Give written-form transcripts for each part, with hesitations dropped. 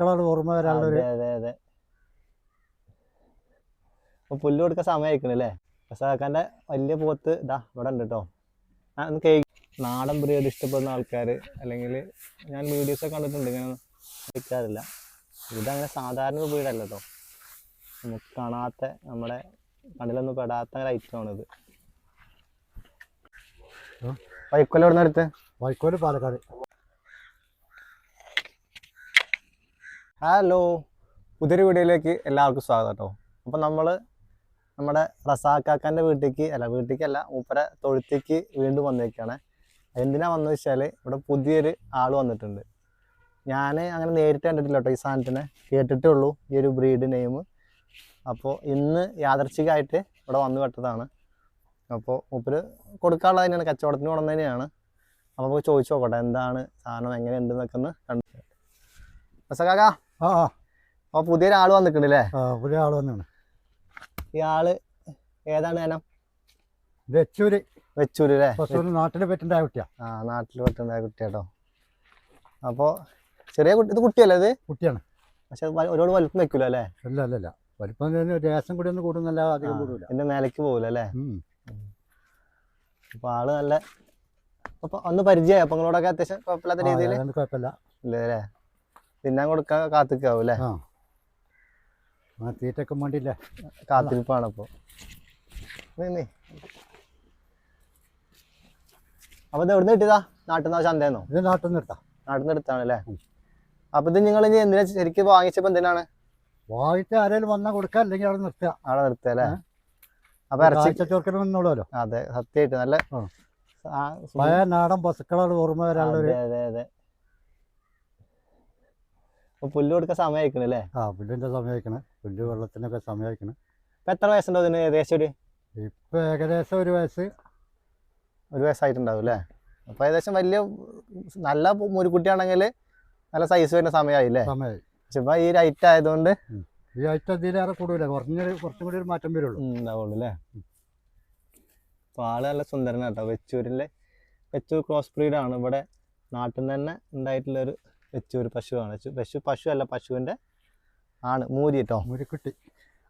പശുക്കളാണ് ഓർമ്മ വരാനുള്ളൊരു. അതെ അതെ. അപ്പൊ പുല്ല് കൊടുക്കാൻ സമയമായിക്കണല്ലേ. റസാഖാന്റെ വലിയ പോത്ത് ഇതാ ഇവിടെ ഉണ്ട് കേട്ടോ. നാടൻ ബ്രീഡ് ഇഷ്ടപ്പെടുന്ന ആൾക്കാർ അല്ലെങ്കിൽ ഞാൻ വീഡിയോസൊക്കെ കണ്ടിട്ടുണ്ട്, ഇങ്ങനെ കഴിക്കാറില്ല. ഇതങ്ങനെ സാധാരണ ഒരു ബ്രീഡല്ല കേട്ടോ, നമുക്ക് കാണാത്ത, നമ്മുടെ കണ്ണിലൊന്നും പെടാത്ത ഒരു ഐറ്റമാണിത്. വൈക്കോൽ എവിടെ നിന്ന് എടുത്ത്? വൈക്കോല് പാലക്കാട്. ഹലോ, പുതിയൊരു വീഡിയോയിലേക്ക് എല്ലാവർക്കും സ്വാഗതം കേട്ടോ. അപ്പം നമ്മുടെ റസാഖാക്കാൻ്റെ വീട്ടിലേക്കല്ല മൂപ്പരെ തൊഴുത്തേക്ക് വീണ്ടും വന്നേക്കാണ്. എന്തിനാ വന്നത് വെച്ചാൽ ഇവിടെ പുതിയൊരു ആൾ വന്നിട്ടുണ്ട്. ഞാൻ അങ്ങനെ നേരിട്ട് കണ്ടിട്ടില്ല കേട്ടോ, ഈ സാധനത്തിനെ കേട്ടിട്ടേ ഉള്ളൂ, ഈ ഒരു ബ്രീഡ് നെയിം. അപ്പോൾ ഇന്ന് യാദർച്ഛികമായിട്ട് ഇവിടെ വന്നു പെട്ടതാണ്. അപ്പോൾ മൂപ്പര് കൊടുക്കാനുള്ളത് തന്നെയാണ്, കച്ചവടത്തിന് കൊണ്ടു തന്നെയാണ്. അപ്പോൾ നമുക്ക് ചോദിച്ചു നോക്കട്ടെ എന്താണ് സാധനം, എങ്ങനെയുണ്ടെന്നൊക്കെ ഒന്ന് കണ്ടു. റസാഖാക്ക, അപ്പോൾ പുതിയൊരാൾ വന്നിട്ടുണ്ടല്ലേ? പുതിയ ആൾ വന്നാണ്. ഈ ആള് ഏതാണ് ഇനം? വെച്ചൂര് അല്ലേ? നാട്ടിൽ പറ്റുണ്ടായ കുട്ടിയാ. നാട്ടിൽ പറ്റുണ്ടായ കുട്ടിയാട്ടോ. അപ്പോൾ ചെറിയ കുട്ടി, ഇത് കുട്ടിയല്ലേ? ഇത് കുട്ടിയാണ്, പക്ഷെ ഒരുപാട് വലിപ്പം വെക്കൂല അല്ലേ? അല്ല വലിപ്പം രസം കൂടി ഒന്ന് കൂടുന്നല്ല, അധികം കൂടൂല, എന്റെ മേലേക്ക് പോകൂല അല്ലേ? അപ്പൊ ആള് നല്ല ഒന്ന് പരിചയമായി. അപ്പൊ നിങ്ങളോടൊക്കെ അത്യാവശ്യം കുഴപ്പമില്ലാത്ത രീതിയിൽ? കുഴപ്പമില്ല ഇല്ലേ അല്ലേ? തിന്നാൻ കൊടുക്കാൻ കാത്തിക്കാവൂ അല്ലേ? തീറ്റൊക്കെ വേണ്ടിയില്ല, കാത്തിരിപ്പാണ്. അപ്പൊ അപ്പൊ ഇത് എവിടുന്ന് കിട്ടിയതാ? നാട്ടിൽ നിന്ന് ചന്തയെന്നോ? ഇത് നാട്ടിൽ നിന്ന് എടുത്താണല്ലേ? അപ്പൊ ഇത് നിങ്ങൾ ഇനി എന്തിനാ ശരിക്കും വാങ്ങിച്ചപ്പോ എന്തിനാണ് വാങ്ങിട്ട്? ആരെങ്കിലും വന്നാൽ കൊടുക്കുക, അല്ലെങ്കിൽ അവിടെ നിർത്തുക. അവിടെ നിർത്തുക അല്ലേ? അപ്പൊ ചോർക്കണമെന്നുള്ളല്ലോ. അതെ, സത്യമായിട്ട് നല്ല പഴയ നാടൻ പശുക്കളാണ് ഓർമ്മ വരാനുള്ളൊരു. അതെ. പുല്ല് കൊടുക്കാൻ സമയമായിക്കണല്ലേ? പുല്ലിന്റെ സമയമായിക്കണേ, പുല്ല് വെള്ളത്തിനൊക്കെ സമയമായിക്കണേ. ഇപ്പൊ എത്ര വയസ്സുണ്ടോ ഇതിന്? ഏകദേശം ഇപ്പൊ ഏകദേശം ഒരു വയസ്സായിട്ടുണ്ടാവും അല്ലേ? അപ്പൊ ഏകദേശം വലിയ നല്ല മുരുക്കുട്ടിയാണെങ്കിൽ നല്ല സൈസ് വരുന്ന സമയമായില്ലേ? പക്ഷെ ഇപ്പൊ ഈ റൈറ്റ് ആയതുകൊണ്ട് ഈ ഐറ്റം ഇതിലേറെ കൂടുതല, കുറച്ചും കൂടി ഒരു മാറ്റം വരുള്ളൂ ഉണ്ടാവുള്ളൂ അല്ലേ? അപ്പൊ ആള് നല്ല സുന്ദരനാട്ടോ. വെച്ചൂർ ക്രോസ് ബ്രീഡാണ്. ഇവിടെ നാട്ടിൽ നിന്ന് തന്നെ ഉണ്ടായിട്ടുള്ളൊരു വെച്ചൂർ പശുവാണ്. പശു അല്ല, പശുവിന്റെ ആണ് മൂരി കേട്ടോ, മുരിക്കുട്ടി.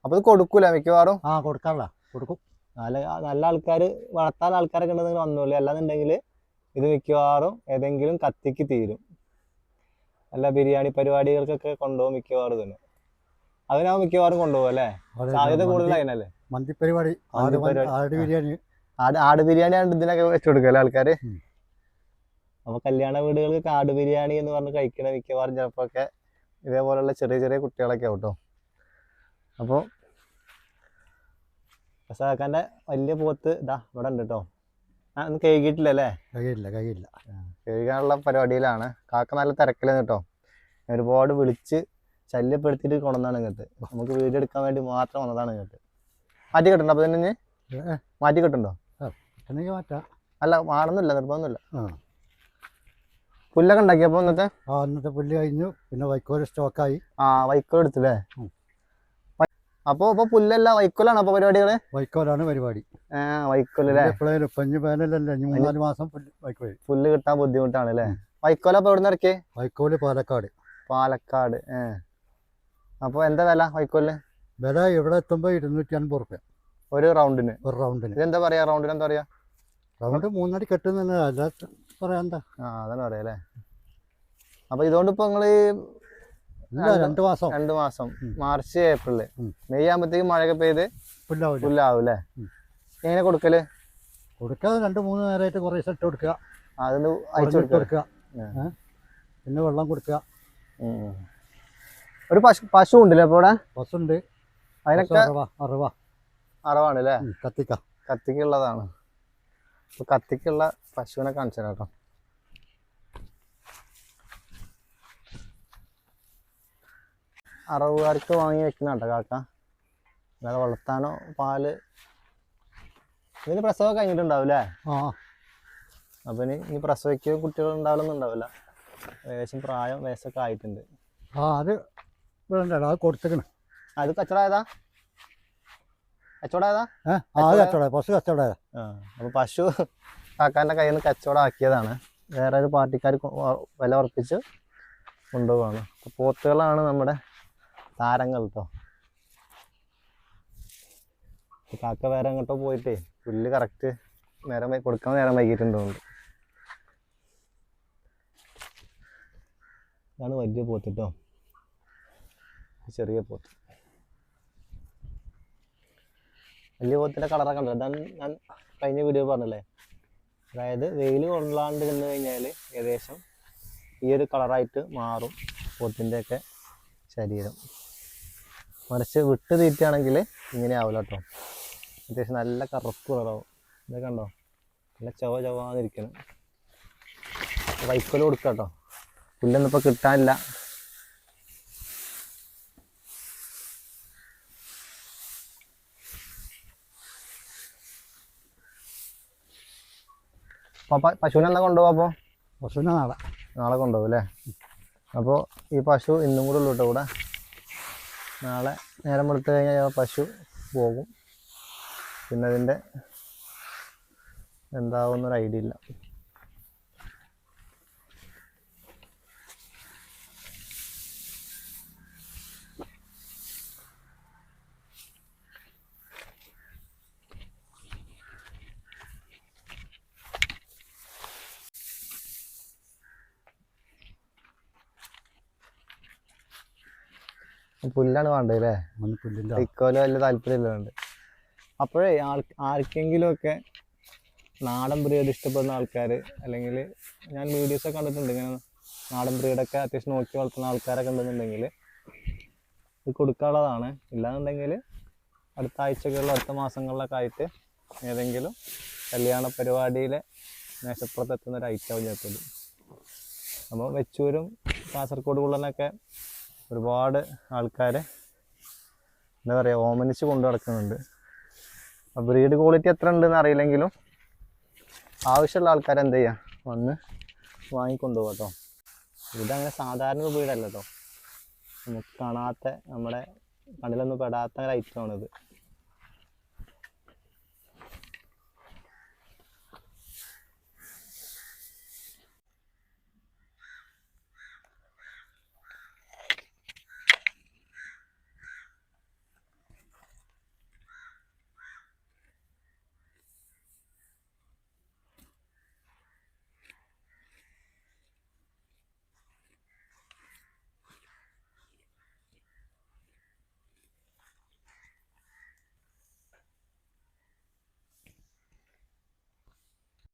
അപ്പൊ ഇത് കൊടുക്കൂല മിക്കവാറും? കൊടുക്കും. നല്ല ആൾക്കാർ, വളർത്താൻ ആൾക്കാരൊക്കെ ഉണ്ടെങ്കിൽ വന്നോളൂ. അല്ലാന്നുണ്ടെങ്കിൽ ഇത് മിക്കവാറും ഏതെങ്കിലും കത്തിക്ക് തീരും. അല്ല ബിരിയാണി പരിപാടികൾക്കൊക്കെ കൊണ്ടുപോകും മിക്കവാറും. തന്നെ അതിനാവും മിക്കവാറും കൊണ്ടുപോകും അല്ലേ? സാധ്യത കൂടുതൽ അതിനല്ലേ? മന്തി പരിപാടി, ആട് ബിരിയാണിയാണ് ഇതിനൊക്കെ വെച്ചു കൊടുക്കുക അല്ലേ ആൾക്കാര്? അപ്പൊ കല്യാണ വീടുകൾക്ക് ആട് ബിരിയാണി എന്ന് പറഞ്ഞ് കഴിക്കണ മിക്കവാറും ചിലപ്പോഴൊക്കെ ഇതേപോലെയുള്ള ചെറിയ ചെറിയ കുട്ടികളൊക്കെ ആവട്ടോ. അപ്പോൾ റസാഖാന്റെ വലിയ പോത്ത് ഇതാ ഇവിടെ ഉണ്ട് കേട്ടോ. ഒന്ന് കഴുകിയിട്ടില്ലല്ലേ? കഴുകാനുള്ള പരിപാടിയിലാണ്. കാക്ക നല്ല തിരക്കിലെന്ന് കേട്ടോ. ഒരുപാട് വിളിച്ച് ശല്യപ്പെടുത്തിയിട്ട് കൊണ്ടുവന്നാണ് ഇങ്ങോട്ട്. നമുക്ക് വീഡിയോ എടുക്കാൻ വേണ്ടി മാത്രം വന്നതാണ് ഇങ്ങോട്ട്. മാറ്റി കിട്ടുണ്ടോ? അപ്പൊ തന്നെ മാറ്റി കിട്ടുണ്ടോ? അല്ല, മാറുന്നില്ല, നിർബന്ധമൊന്നുമില്ല. പുല്ലൊക്കെ ഉണ്ടാക്കിയപ്പോ ഇന്നത്തെ പുല്ല് കഴിഞ്ഞു. പിന്നെ വൈക്കോൽ സ്റ്റോക്കായി. വൈക്കോൽ എടുത്തില്ലേ? അപ്പൊ പുല്ലല്ല, വൈക്കോലാണ് അപ്പൊ പരിപാടികള്? വൈക്കോലാണ് പരിപാടി. വൈക്കോലല്ലേ? പുല്ല് കിട്ടാൻ ബുദ്ധിമുട്ടാണ് അല്ലേ? വൈക്കോല അപ്പൊ എവിടെ നിന്ന് ഇറക്കിയേ? വൈക്കോല് പാലക്കാട്. അപ്പൊ എന്താ വില വൈക്കോലിന്? വില ഇവിടെ എത്തുമ്പോ 250 റുപ്യ ഒരു റൗണ്ടിന്. ഇതെന്താ പറയാ, റൗണ്ടിന് എന്താ പറയാ? റൗണ്ട് 3 അടി കെട്ടുന്ന പറയാ. എന്താ അതാണ് പറയാ അല്ലേ? അപ്പൊ ഇതുകൊണ്ട് ഇപ്പൊ നിങ്ങള് 2 മാസം മാർച്ച് ഏപ്രില് മെയ് ആകുമ്പോഴത്തേക്ക് മഴയൊക്കെ പെയ്ത് പുല്ലാവും അല്ലേ? എങ്ങനെ കൊടുക്കാതെ 2-3 നേരമായിട്ട് കുറേ ഇട്ട് കൊടുക്കുക, അതൊന്ന് അയച്ചു കൊടുക്കുക, പിന്നെ വെള്ളം കൊടുക്കുക. ഒരു പശു ഉണ്ടല്ലേ അപ്പൊ ഇവിടെ? പശുണ്ട്, അതിനൊക്കെ അറവാണ് അല്ലേ? കത്തിക്കുള്ളതാണ്. കത്തിക്കുള്ള പശുവിനെ കാണിച്ചു കേട്ടോ. അറവുകാർക്ക് വാങ്ങി വെക്കുന്ന കേട്ടോ കാക്ക, അല്ലാതെ വളർത്താനോ പാല്. ഇതിന് പ്രസവം കഴിഞ്ഞിട്ടുണ്ടാവില്ലേ? അപ്പൊ ഇനി പ്രസവിക്കുക കുട്ടികൾ ഉണ്ടാവില്ല. ഏകദേശം വയസ്സൊക്കെ ആയിട്ടുണ്ട്. അത് കൊടുത്തേക്കണ്. അത് കച്ചവടമായതാ? പശു കച്ചവടമായതാ. അപ്പൊ പശു കാക്കാന്റെ കയ്യിൽ നിന്ന് കച്ചവടം ആക്കിയതാണ്. വേറെ ഒരു പാർട്ടിക്കാർ വില ഉറപ്പിച്ച് കൊണ്ടുപോവാണ്. അപ്പോൾ പോത്തുകളാണ് നമ്മുടെ താരങ്ങൾ കേട്ടോ. കാക്ക വേറെ അങ്ങോട്ടോ പോയിട്ടേ പുല്ല് കറക്റ്റ് കൊടുക്കാൻ നേരം വൈകിട്ടുണ്ടോണ്ട്. ഇതാണ് വലിയ പോത്ത് കേട്ടോ, ചെറിയ പോത്ത്. വലിയ പോത്തിൻ്റെ കളറൊക്കെ ഉണ്ട്. അതാണ് ഞാൻ കഴിഞ്ഞ വീഡിയോ പറഞ്ഞല്ലേ, അതായത് വെയിൽ കൊള്ളാണ്ട് നിന്ന് കഴിഞ്ഞാൽ ഏകദേശം ഈ ഒരു കളറായിട്ട് മാറും പോത്തിൻ്റെയൊക്കെ ശരീരം. മറിച്ച് വിട്ട് തീറ്റാണെങ്കിൽ ഇങ്ങനെ ആവില്ല കേട്ടോ, അത്യാവശ്യം നല്ല കറുപ്പ് കളറാവും. ഇതൊക്കെ കണ്ടോ, നല്ല ചവാന്നിരിക്കണം. വൈക്കോല് കൊടുക്കുക കേട്ടോ, പുല്ലൊന്നും ഇപ്പോൾ കിട്ടാനില്ല. അപ്പോൾ പശുവിനെ എന്നാ കൊണ്ടുപോകാം? അപ്പോൾ പശുവിനെ നാളെ കൊണ്ടുപോകും അല്ലേ? അപ്പോൾ ഈ പശു ഇന്നും കൂടെ ഉള്ളൂ കേട്ടോ ഇവിടെ. നാളെ നേരം വെളുത്ത് കഴിഞ്ഞാൽ പശു പോകും. പിന്നെ അതിൻ്റെ എന്താവുന്നൊരു ഐഡിയ ഇല്ല. പുല്ലാണ് വേണ്ടത് അല്ലേ? ഇക്കോല് വലിയ താല്പര്യമില്ലുണ്ട്. അപ്പോഴേ ആർക്കെങ്കിലുമൊക്കെ നാടൻ ബ്രീഡ് ഇഷ്ടപ്പെടുന്ന ആൾക്കാർ, അല്ലെങ്കിൽ ഞാൻ വീഡിയോസൊക്കെ കണ്ടിട്ടുണ്ട് ഇങ്ങനെ നാടൻ ബ്രീഡൊക്കെ അത്യാവശ്യം നോക്കി വളർത്തുന്ന ആൾക്കാരൊക്കെ ഉണ്ടെന്നുണ്ടെങ്കിൽ ഇത് കൊടുക്കാനുള്ളതാണ്. ഇല്ലാന്നുണ്ടെങ്കിൽ അടുത്ത ആഴ്ചകളിലോ അടുത്ത മാസങ്ങളിലൊക്കെ ആയിട്ട് ഏതെങ്കിലും കല്യാണ പരിപാടിയിലെ മേശപ്പുറത്തെത്തുന്ന ഒരു ഐറ്റം ചേർത്തത്. അപ്പോൾ വെച്ചൂരും കാസർഗോഡ് കുള്ളനൊക്കെ ഒരുപാട് ആൾക്കാരെ എന്താ പറയുക ഓമനിച്ച് കൊണ്ടു നടക്കുന്നുണ്ട്. ബ്രീഡ് ക്വാളിറ്റി എത്ര ഉണ്ടെന്ന് അറിയില്ലെങ്കിലും ആവശ്യമുള്ള ആൾക്കാർ എന്ത് ചെയ്യുക, വന്ന് വാങ്ങിക്കൊണ്ടുപോകാം കേട്ടോ. ഇതങ്ങനെ സാധാരണ ബ്രീഡല്ല കേട്ടോ, നമുക്ക് കാണാത്ത, നമ്മുടെ കണ്ണിലൊന്നും പെടാത്ത ഒരു ഐറ്റമാണിത്.